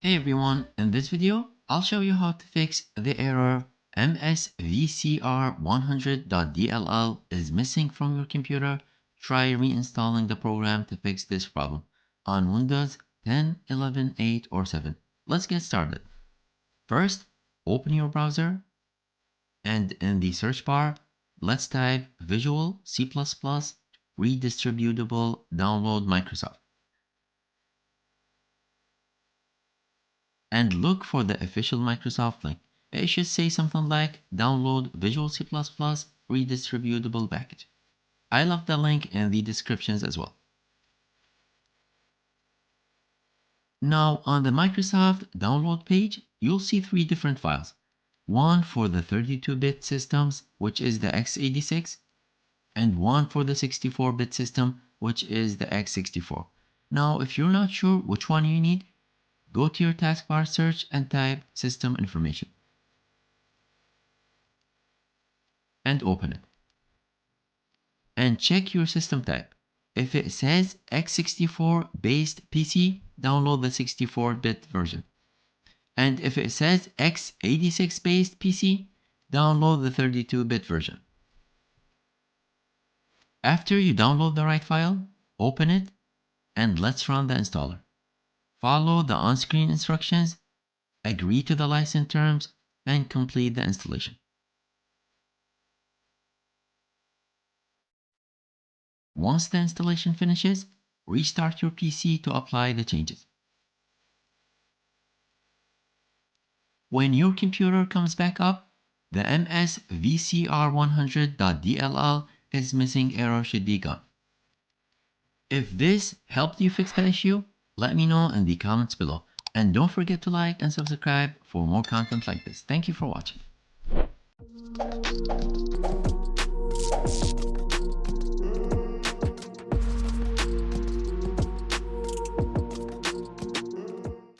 Hey everyone, in this video, I'll show you how to fix the error MSVCR100.dll is missing from your computer. Try reinstalling the program to fix this problem on Windows 10, 11, 8, or 7. Let's get started. First, open your browser and in the search bar, let's type Visual C++ Redistributable Download Microsoft. And look for the official Microsoft link. It should say something like download Visual C++ redistributable package. I left the link in the descriptions as well. Now on the Microsoft download page, you'll see three different files. One for the 32-bit systems, which is the x86, and one for the 64-bit system, which is the x64. Now, if you're not sure which one you need, go to your taskbar search and type system information and open it. And check your system type. If it says x64 based PC, download the 64-bit version. And if it says x86 based PC, download the 32-bit version. After you download the right file, open it and let's run the installer. Follow the on-screen instructions, agree to the license terms, and complete the installation. Once the installation finishes, restart your PC to apply the changes. When your computer comes back up, the MSVCR100.dll is missing error should be gone. If this helped you fix the issue, let me know in the comments below. And don't forget to like and subscribe for more content like this. Thank you for watching.